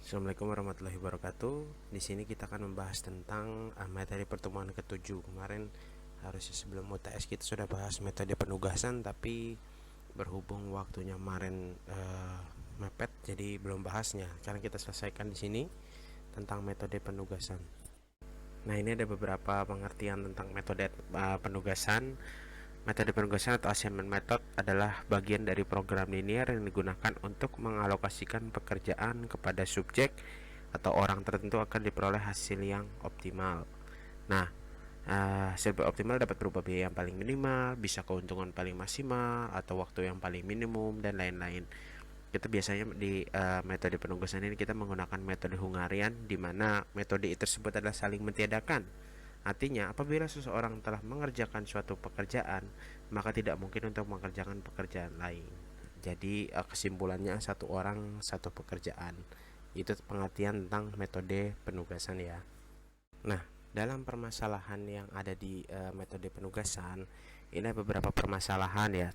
Assalamualaikum warahmatullahi wabarakatuh. Di sini kita akan membahas tentang materi pertemuan ke-7. Kemarin harusnya sebelum UTS kita sudah bahas metode penugasan, tapi berhubung waktunya kemarin mepet, jadi belum bahasnya. Sekarang kita selesaikan di sini tentang metode penugasan. Nah, ini ada beberapa pengertian tentang metode penugasan. Metode penugasan atau assignment method adalah bagian dari program linear yang digunakan untuk mengalokasikan pekerjaan kepada subjek atau orang tertentu akan diperoleh hasil yang optimal. Nah, hasil optimal dapat berupa biaya yang paling minimal, bisa keuntungan paling maksimal, atau waktu yang paling minimum, dan lain-lain. Kita biasanya di metode penugasan ini kita menggunakan metode Hungarian, di mana metode tersebut adalah saling mentiadakan. Artinya, apabila seseorang telah mengerjakan suatu pekerjaan, maka tidak mungkin untuk mengerjakan pekerjaan lain. Jadi, kesimpulannya satu orang satu pekerjaan. Itu pengertian tentang metode penugasan ya. Nah, dalam permasalahan yang ada di metode penugasan, ini ada beberapa permasalahan ya.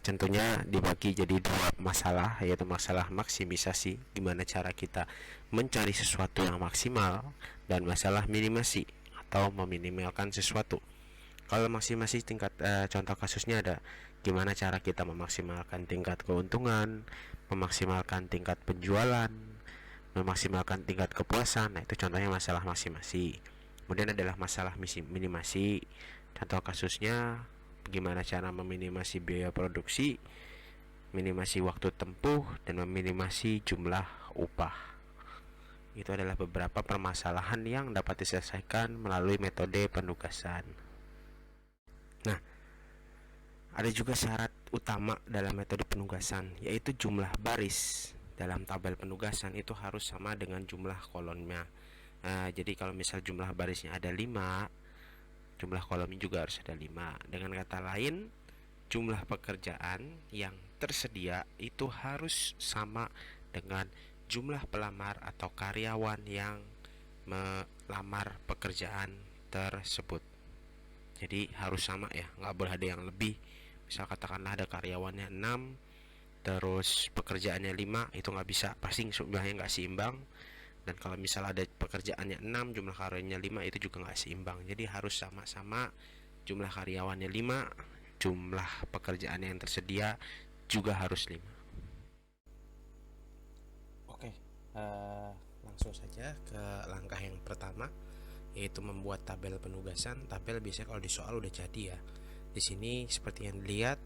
Tentunya dibagi jadi dua masalah, yaitu masalah maksimisasi, gimana cara kita mencari sesuatu yang maksimal, dan masalah minimasi atau meminimalkan sesuatu. Kalau maksimasi tingkat contoh kasusnya ada gimana cara kita memaksimalkan tingkat keuntungan, memaksimalkan tingkat penjualan, memaksimalkan tingkat kepuasan. Nah, itu contohnya masalah maksimasi. Kemudian adalah masalah minimasi. Contoh kasusnya bagaimana cara meminimasi biaya produksi, minimasi waktu tempuh, dan meminimasi jumlah upah. Itu adalah beberapa permasalahan yang dapat diselesaikan melalui metode penugasan. Nah, ada juga syarat utama dalam metode penugasan, yaitu jumlah baris dalam tabel penugasan itu harus sama dengan jumlah kolomnya. Jadi kalau misal jumlah barisnya ada 5, jumlah kolomnya juga harus ada 5. Dengan kata lain, jumlah pekerjaan yang tersedia itu harus sama dengan jumlah pelamar atau karyawan yang melamar pekerjaan tersebut. Jadi harus sama ya, nggak boleh ada yang lebih. Misal katakanlah ada karyawannya 6, terus pekerjaannya 5, itu nggak bisa, pasti jumlahnya nggak seimbang. Dan kalau misal ada pekerjaannya 6, jumlah karyawannya 5, itu juga nggak seimbang. Jadi harus sama-sama, jumlah karyawannya 5, jumlah pekerjaan yang tersedia juga harus 5. Oke, langsung saja ke langkah yang pertama, yaitu membuat tabel penugasan. Tabel biasanya kalau di soal udah jadi ya. Di sini seperti yang dilihat,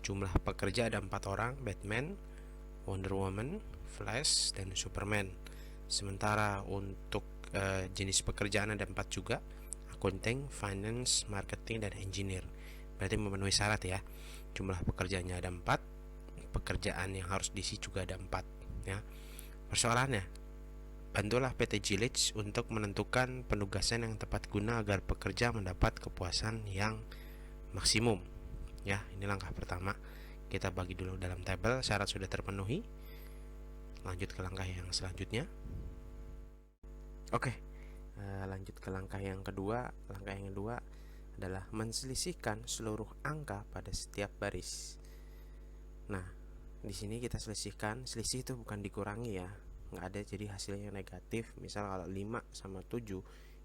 jumlah pekerja ada 4 orang, Batman, Wonder Woman, Flash, dan Superman. Sementara untuk jenis pekerjaan ada 4 juga, accounting, finance, marketing, dan engineer. Berarti memenuhi syarat ya. Jumlah pekerjaannya ada 4, pekerjaan yang harus diisi juga ada 4 ya. Persoalannya, bantulah PT Jilich untuk menentukan penugasan yang tepat guna agar pekerja mendapat kepuasan yang maksimum. Ya, ini langkah pertama. Kita bagi dulu dalam tabel, syarat sudah terpenuhi. Lanjut ke langkah yang selanjutnya. Oke, lanjut ke langkah yang kedua. Langkah yang kedua adalah menselisihkan seluruh angka pada setiap baris. Nah, di sini kita selisihkan. Selisih itu bukan dikurangi ya, nggak ada jadi hasilnya negatif. Misal kalau 5 sama 7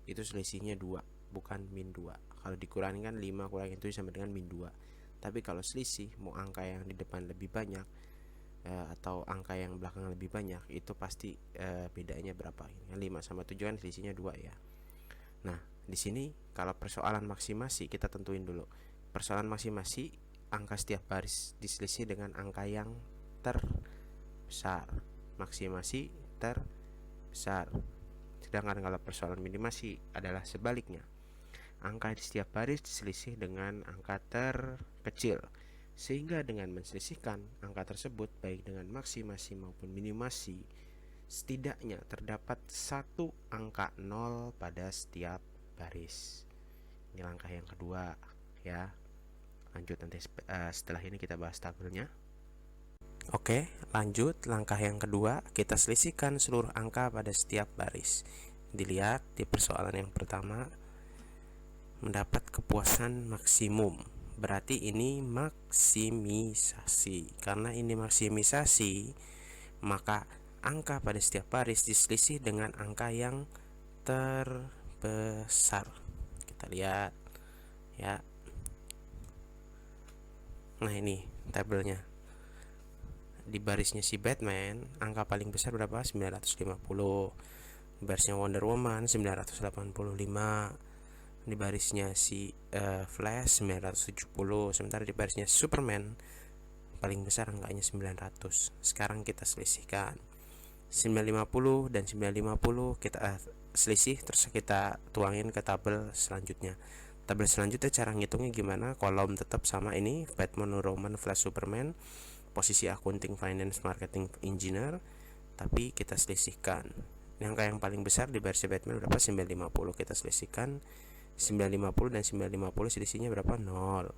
itu selisihnya 2, bukan min 2. Kalau dikurangi kan 5 kurangin 7 sama dengan min 2. Tapi kalau selisih, mau angka yang di depan lebih banyak atau angka yang belakang lebih banyak, itu pasti bedanya berapa. Yang 5 sama 7 kan selisihnya 2 ya. Nah, di sini kalau persoalan maksimasi, kita tentuin dulu. Persoalan maksimasi, angka setiap baris diselisih dengan angka yang terbesar. Maksimasi terbesar. Sedangkan kalau persoalan minimasi adalah sebaliknya. Angka di setiap baris diselisih dengan angka terkecil. Sehingga dengan menselisihkan angka tersebut, baik dengan maksimasi maupun minimasi, setidaknya terdapat satu angka 0 pada setiap baris. Ini langkah yang kedua ya. Lanjut nanti setelah ini kita bahas tabelnya. Oke, lanjut langkah yang kedua, kita selisihkan seluruh angka pada setiap baris. Dilihat di persoalan yang pertama, mendapat kepuasan maksimum. Berarti ini maksimisasi. Karena ini maksimisasi, maka angka pada setiap baris diselisih dengan angka yang terbesar. Kita lihat ya. Nah, ini tabelnya. Di barisnya si Batman, angka paling besar berapa? 950. Di barisnya Wonder Woman 985. Di barisnya si Flash 970. Sementara di barisnya Superman paling besar angkanya 900. Sekarang kita selisihkan 950 dan 950 kita selisih, terus kita tuangin ke tabel selanjutnya. Tabel selanjutnya cara ngitungnya gimana? Kolom tetap sama ini, Batman, Wonder Woman, Flash, Superman. Posisi accounting, finance, marketing, engineer. Tapi kita selisihkan. Angka yang paling besar di baris Batman berapa? 950. Kita selisihkan 950 dan 950 selisihnya berapa? 0.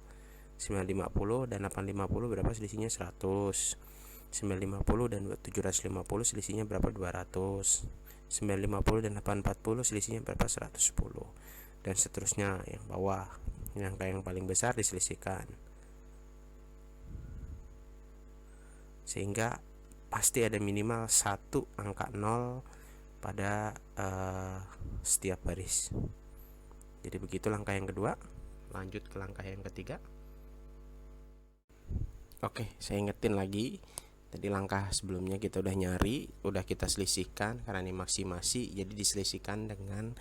950 dan 850 berapa selisihnya? 100. 950 dan 750 selisihnya berapa? 200. 950 dan 840 selisihnya berapa? 110. Dan seterusnya yang bawah. Angka yang paling besar diselisihkan. Sehingga pasti ada minimal satu angka 0 pada setiap baris. Jadi begitu langkah yang kedua. Lanjut ke langkah yang ketiga. Oke, saya ingetin lagi. Tadi langkah sebelumnya kita udah nyari, udah kita selisihkan karena ini maksimasi, jadi diselisihkan dengan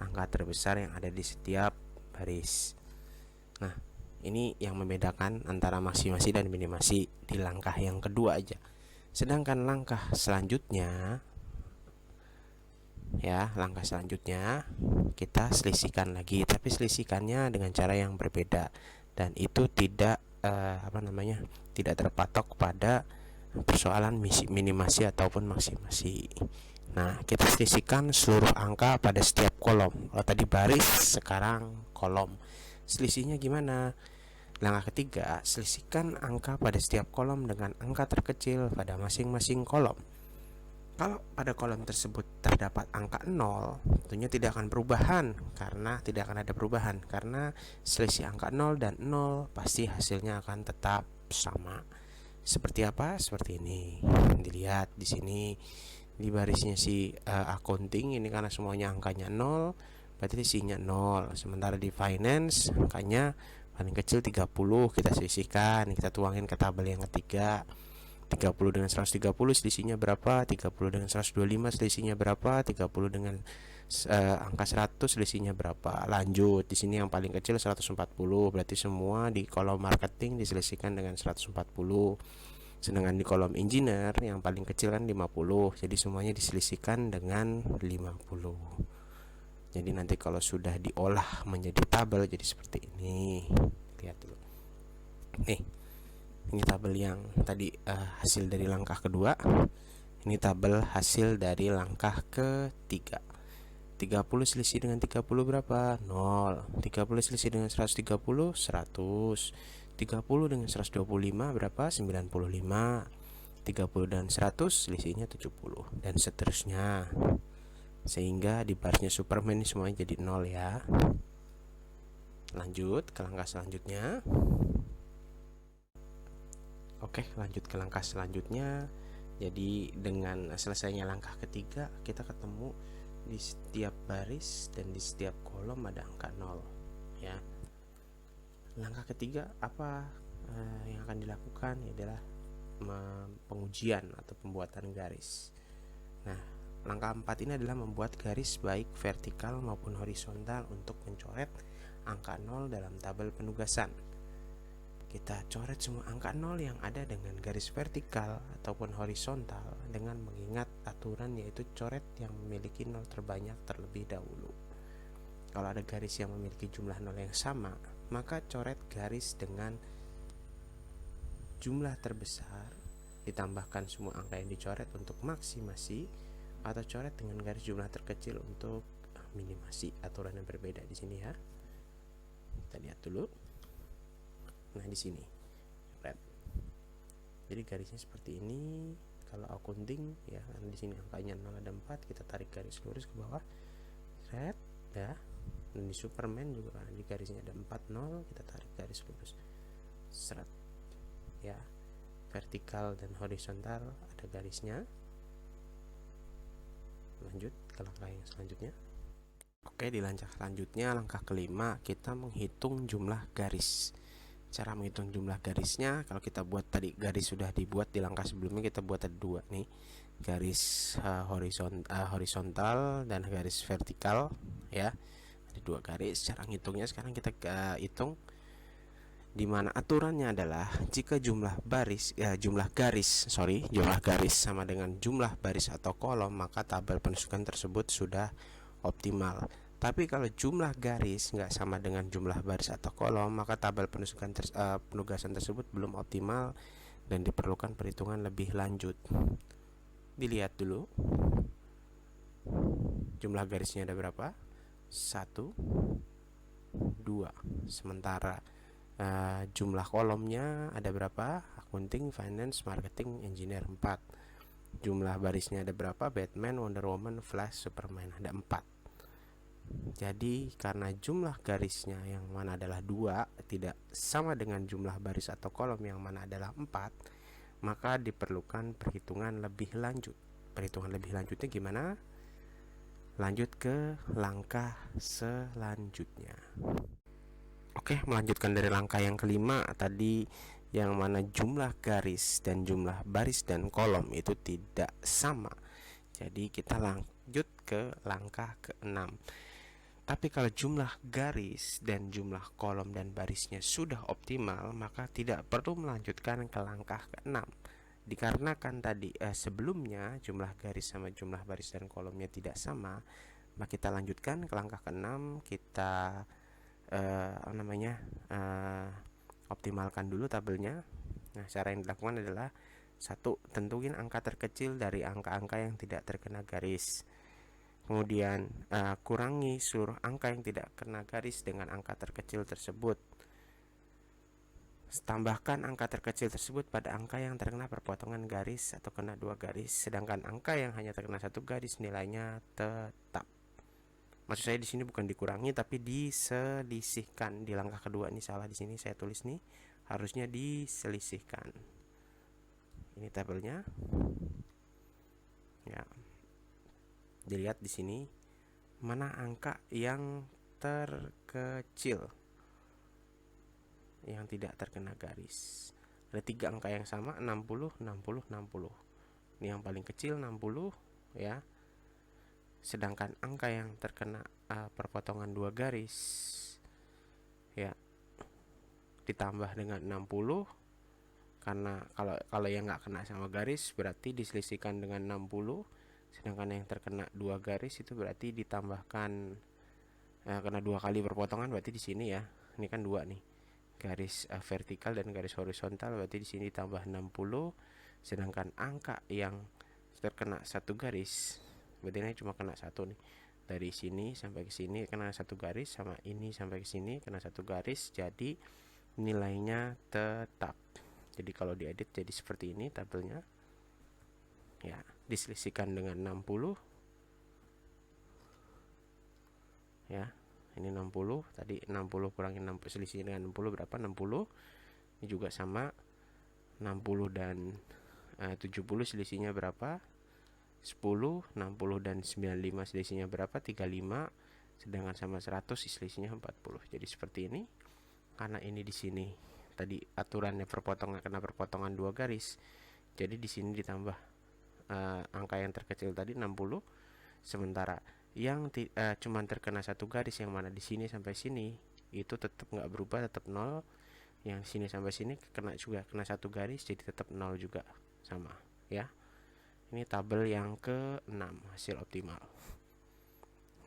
angka terbesar yang ada di setiap baris. Nah, ini yang membedakan antara maksimasi dan minimasi di langkah yang kedua aja. Sedangkan langkah selanjutnya langkah selanjutnya kita selisihkan lagi, tapi selisihkannya dengan cara yang berbeda dan itu tidak tidak terpatok pada persoalan minimasi ataupun maksimasi. Nah, kita selisihkan seluruh angka pada setiap kolom. Kalau tadi baris, sekarang kolom. Selisihnya gimana? Langkah ketiga, selisihkan angka pada setiap kolom dengan angka terkecil pada masing-masing kolom. Kalau pada kolom tersebut terdapat angka 0, tentunya tidak akan tidak akan ada perubahan karena selisih angka 0 dan 0 pasti hasilnya akan tetap sama. Seperti apa? Seperti ini. Dilihat di sini di barisnya si accounting ini karena semuanya angkanya 0, berarti isinya 0. Sementara di finance angkanya paling kecil 30, kita sisihkan, kita tuangin ke tabel yang ketiga. 30 dengan 130 selisihnya berapa? 30 dengan 125 selisihnya berapa? 30 dengan angka 100 selisihnya berapa? Lanjut, di sini yang paling kecil 140, berarti semua di kolom marketing diselisihkan dengan 140. Sedangkan di kolom engineer yang paling kecil kan 50, jadi semuanya diselisihkan dengan 50. Jadi nanti kalau sudah diolah menjadi tabel jadi seperti ini. Lihat dulu. Nih, ini tabel yang tadi hasil dari langkah kedua. Ini tabel hasil dari langkah ketiga. 30 selisih dengan 30 berapa? 0. 30 selisih dengan 130, 100. 30 dengan 125 berapa? 95. 30 dan 100 selisihnya 70 dan seterusnya. Sehingga di barisnya Superman ini semuanya jadi 0 ya. Lanjut ke langkah selanjutnya. Oke, lanjut ke langkah selanjutnya. Jadi dengan selesainya langkah ketiga, kita ketemu di setiap baris dan di setiap kolom ada angka 0 ya. Langkah ketiga apa yang akan dilakukan adalah pengujian atau pembuatan garis. Nah, langkah 4 ini adalah membuat garis baik vertikal maupun horizontal untuk mencoret angka 0 dalam tabel penugasan. Kita coret semua angka 0 yang ada dengan garis vertikal ataupun horizontal dengan mengingat aturan, yaitu coret yang memiliki 0 terbanyak terlebih dahulu. Kalau ada garis yang memiliki jumlah 0 yang sama, maka coret garis dengan jumlah terbesar ditambahkan semua angka yang dicoret untuk maksimasi, atau coret dengan garis jumlah terkecil untuk minimasi. Aturan yang berbeda di sini ya. Kita lihat dulu. Nah, di sini red. Jadi garisnya seperti ini. Kalau accounting ya, kan di sini angkanya 0 ada 4, kita tarik garis lurus ke bawah. Red ya. Dan di Superman juga kan di garisnya ada 4 0, kita tarik garis lurus. Seret. Ya. Vertikal dan horizontal ada garisnya. lanjut ke langkah yang selanjutnya. Oke, di langkah selanjutnya, langkah kelima, kita menghitung jumlah garis. Cara menghitung jumlah garisnya, kalau kita buat tadi garis sudah dibuat di langkah sebelumnya, kita buat ada dua nih, garis horizontal dan garis vertikal ya. Ada dua garis. Cara ngitungnya sekarang kita hitung, di mana aturannya adalah jika jumlah garis sama dengan jumlah baris atau kolom, maka tabel penugasan tersebut sudah optimal. Tapi kalau jumlah garis nggak sama dengan jumlah baris atau kolom, maka tabel penugasan tersebut belum optimal dan diperlukan perhitungan lebih lanjut. Dilihat dulu jumlah garisnya ada berapa, 1, 2. Sementara jumlah kolomnya ada berapa, akunting, finance, marketing, engineer, 4. Jumlah barisnya ada berapa, Batman, Wonder Woman, Flash, Superman, ada 4. Jadi karena jumlah garisnya yang mana adalah 2 tidak sama dengan jumlah baris atau kolom yang mana adalah 4, maka diperlukan perhitungan lebih lanjut. Perhitungan lebih lanjutnya gimana? Lanjut ke langkah selanjutnya. Oke, melanjutkan dari langkah yang kelima tadi, yang mana jumlah garis dan jumlah baris dan kolom itu tidak sama. Jadi kita lanjut ke langkah ke-6. Tapi kalau jumlah garis dan jumlah kolom dan barisnya sudah optimal, maka tidak perlu melanjutkan ke langkah ke-6. Dikarenakan tadi sebelumnya jumlah garis sama jumlah baris dan kolomnya tidak sama, maka kita lanjutkan ke langkah ke-6. Kita optimalkan dulu tabelnya. Nah, cara yang dilakukan adalah: 1. Tentuin angka terkecil dari angka-angka yang tidak terkena garis. Kemudian kurangi seluruh angka yang tidak kena garis dengan angka terkecil tersebut. Tambahkan angka terkecil tersebut pada angka yang terkena perpotongan garis atau kena 2 garis, sedangkan angka yang hanya terkena 1 garis nilainya tetap. Maksud saya di sini bukan dikurangi tapi diselisihkan. Di langkah kedua ini salah, di sini saya tulis nih, harusnya diselisihkan. Ini tabelnya. Ya. Dilihat di sini mana angka yang terkecil yang tidak terkena garis. Ada 3 angka yang sama, 60, 60, 60. Ini yang paling kecil 60 ya. Sedangkan angka yang terkena perpotongan 2 garis ya ditambah dengan 60, karena kalau yang nggak kena sama garis berarti diselisihkan dengan 60. Sedangkan yang terkena 2 garis itu berarti ditambahkan kena 2 kali perpotongan, berarti di sini ya. Ini kan 2 nih. Garis vertikal dan garis horizontal, berarti di sini tambah 60. Sedangkan angka yang terkena 1 garis, berarti ini cuma kena 1 nih. Dari sini sampai ke sini kena 1 garis, sama ini sampai ke sini kena 1 garis, jadi nilainya tetap. Jadi kalau diedit jadi seperti ini tabelnya. Ya, diselisihkan dengan 60 ya. Ini 60, tadi 60 kurangi 60, selisih dengan 60 berapa? 60. Ini juga sama, 60 dan 70 selisihnya berapa? 10. 60 dan 95 selisihnya berapa? 35. Sedangkan sama 100 selisihnya 40. Jadi seperti ini. Karena ini di sini tadi aturannya perpotongan, kena perpotongan 2 garis. Jadi di sini ditambah angka yang terkecil tadi 60, sementara yang cuman terkena 1 garis yang mana di sini sampai sini itu tetap nggak berubah, tetap 0. Yang sini sampai sini kena 1 garis, jadi tetap 0 juga, sama ya. Ini tabel yang ke-6, hasil optimal.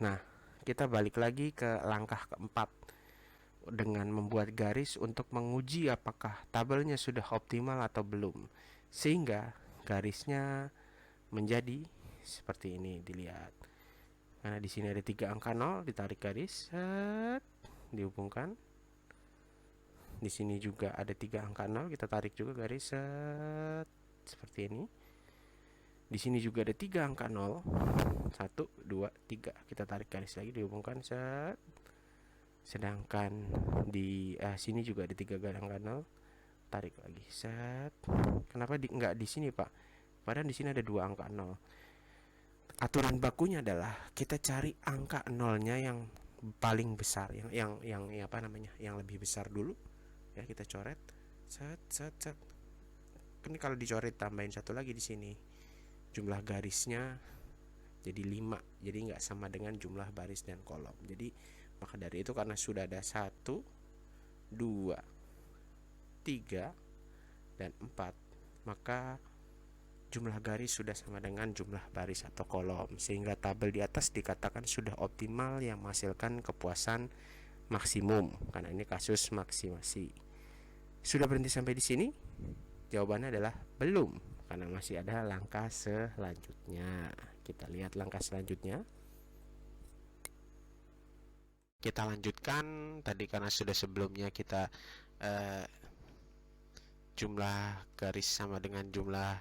Nah, kita balik lagi ke langkah keempat dengan membuat garis untuk menguji apakah tabelnya sudah optimal atau belum, sehingga garisnya menjadi seperti ini. Dilihat, karena di sini ada 3 angka 0, ditarik garis, set, dihubungkan. Di sini juga ada 3 angka 0, kita tarik juga garis, set, seperti ini. Di sini juga ada 3 angka 0, 1, 2, 3, kita tarik garis lagi, dihubungkan, set. Sedangkan di sini juga ada 3 angka 0, tarik lagi, set. Kenapa enggak di sini, Pak? Padahal di sini ada 2 angka 0. aturan bakunya adalah kita cari angka nolnya yang paling besar, yang apa namanya, yang lebih besar dulu ya. Kita coret, set set set. Kan kalau dicoret tambahin satu lagi di sini, jumlah garisnya jadi 5, jadi nggak sama dengan jumlah baris dan kolom. Jadi maka dari itu, karena sudah ada 1, 2, 3, dan 4, maka jumlah garis sudah sama dengan jumlah baris atau kolom, sehingga tabel di atas dikatakan sudah optimal yang menghasilkan kepuasan maksimum, karena ini kasus maksimasi. Sudah berhenti sampai di sini? Jawabannya adalah belum, karena masih ada langkah selanjutnya. Kita lihat langkah selanjutnya. Kita lanjutkan tadi, karena sudah sebelumnya kita jumlah garis sama dengan jumlah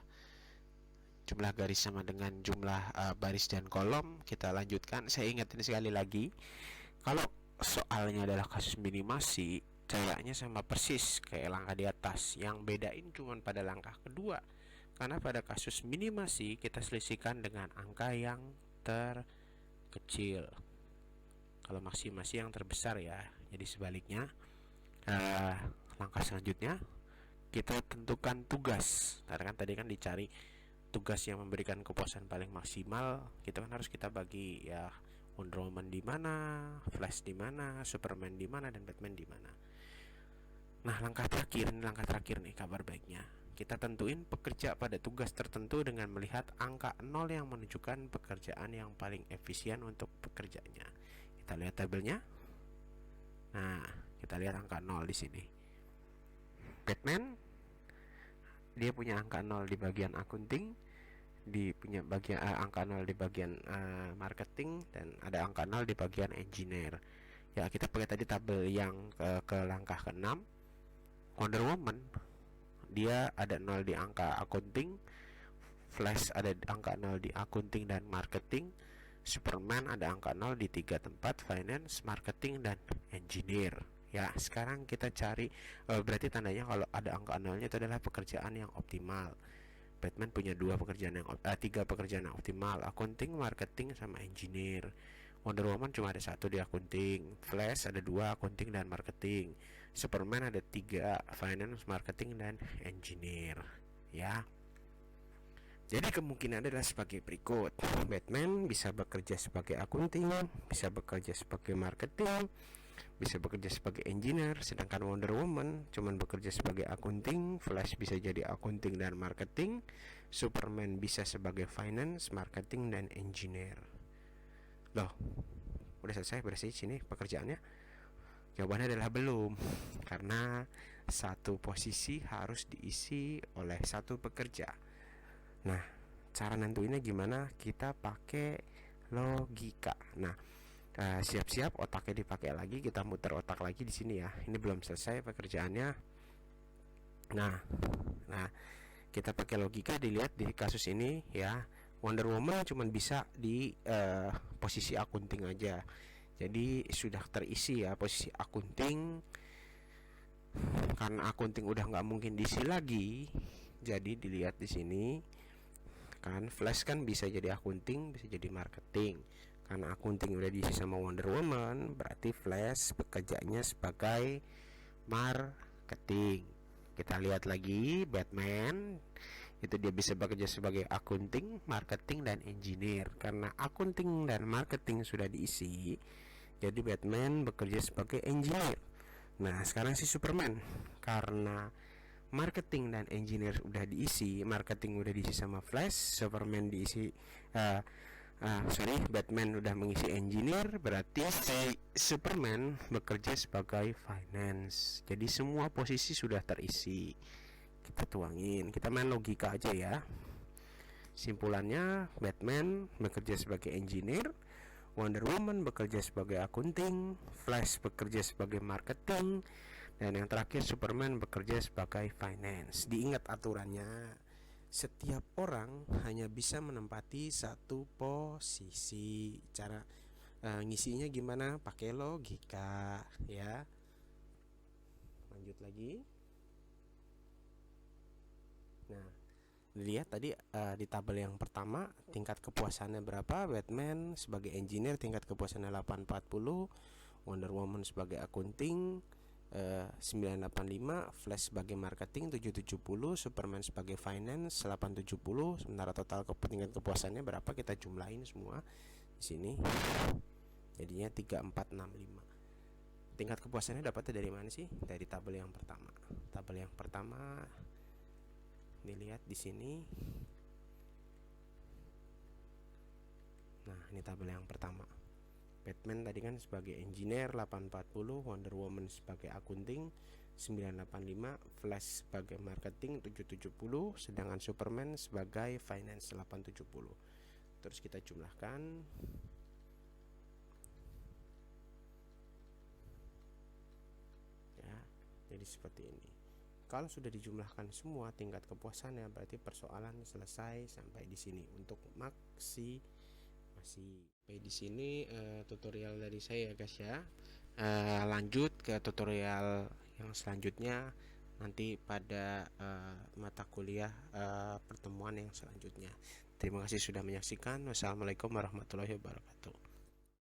garis sama dengan jumlah baris dan kolom. Kita lanjutkan. Saya ingatin sekali lagi, kalau soalnya adalah kasus minimasi, caranya sama persis kayak langkah di atas. Yang bedain cuma pada langkah kedua, karena pada kasus minimasi kita selisihkan dengan angka yang terkecil, kalau maksimasi yang terbesar ya. Jadi sebaliknya, langkah selanjutnya kita tentukan tugas. Karena kan tadi kan dicari tugas yang memberikan kepuasan paling maksimal, kita kan harus kita bagi ya. Wonder Woman di mana, Flash di mana, Superman di mana, dan Batman di mana. Nah, langkah terakhir nih kabar baiknya. Kita tentuin pekerja pada tugas tertentu dengan melihat angka 0 yang menunjukkan pekerjaan yang paling efisien untuk pekerjanya. Kita lihat tabelnya. Nah, kita lihat angka 0 di sini. Batman, dia punya angka 0 di bagian akunting, punya bagian angka 0 di bagian marketing, dan ada angka 0 di bagian engineer. Ya, kita pakai tadi tabel yang ke langkah ke-6. Wonder Woman, dia ada 0 di angka akunting, Flash ada angka 0 di akunting dan marketing, Superman ada angka 0 di 3 tempat, finance, marketing, dan engineer. Ya, sekarang kita cari, berarti tandanya kalau ada angka 0-nya itu adalah pekerjaan yang optimal. Batman punya 3 pekerjaan yang optimal, akunting, marketing, sama engineer. Wonder Woman cuma ada 1 di akunting, Flash ada 2 akunting dan marketing, Superman ada 3 finance, marketing, dan engineer. Ya, jadi kemungkinan adalah sebagai berikut. Batman bisa bekerja sebagai akunting, bisa bekerja sebagai marketing, bisa bekerja sebagai engineer. Sedangkan Wonder Woman cuman bekerja sebagai akunting, Flash bisa jadi akunting dan marketing, Superman bisa sebagai finance, marketing, dan engineer. Loh, udah selesai berarti sini pekerjaannya? Jawabannya adalah belum, karena satu posisi harus diisi oleh satu pekerja. Nah, cara nentuinnya gimana? Kita pakai logika. Nah, siap-siap otaknya dipakai lagi, kita muter otak lagi di sini ya. Ini belum selesai pekerjaannya. Nah, kita pakai logika, dilihat di kasus ini ya. Wonder Woman cuma bisa di posisi akunting aja. Jadi sudah terisi ya posisi akunting. Karena akunting udah nggak mungkin diisi lagi, jadi dilihat di sini kan, Flash kan bisa jadi akunting, bisa jadi marketing. Karena akunting udah diisi sama Wonder Woman, berarti Flash bekerjanya sebagai marketing. Kita lihat lagi, Batman itu dia bisa bekerja sebagai akunting, marketing, dan engineer. Karena akunting dan marketing sudah diisi, jadi Batman bekerja sebagai engineer. Nah, sekarang si Superman, karena marketing dan engineer udah diisi, marketing udah diisi sama Flash, Superman diisi Batman udah mengisi engineer, berarti si Superman bekerja sebagai finance. Jadi semua posisi sudah terisi. Kita tuangin, kita main logika aja ya. Simpulannya, Batman bekerja sebagai engineer, Wonder Woman bekerja sebagai akunting, Flash bekerja sebagai marketing, dan yang terakhir Superman bekerja sebagai finance. Diingat aturannya, setiap orang hanya bisa menempati satu posisi. Cara ngisinya gimana? Pakai logika ya. Lanjut lagi. Nah, Lihat tadi di tabel yang pertama tingkat kepuasannya berapa. Batman sebagai engineer tingkat kepuasannya 840, Wonder Woman sebagai akunting 985, Flash sebagai marketing 770, Superman sebagai finance 870. Sementara total tingkat kepuasannya berapa kita jumlahin semua di sini. Jadinya 3465. Tingkat kepuasannya dapatnya dari mana sih? Dari tabel yang pertama. Tabel yang pertama dilihat di sini. Nah, ini tabel yang pertama. Batman tadi kan sebagai engineer 840, Wonder Woman sebagai akunting 985, Flash sebagai marketing 770, sedangkan Superman sebagai finance 870. Terus kita jumlahkan. Ya, jadi seperti ini. Kalau sudah dijumlahkan semua tingkat kepuasannya, berarti persoalan selesai sampai di sini untuk masih sampai di sini tutorial dari saya ya guys ya. Lanjut ke tutorial yang selanjutnya nanti pada mata kuliah pertemuan yang selanjutnya. Terima kasih sudah menyaksikan. Wassalamualaikum warahmatullahi wabarakatuh.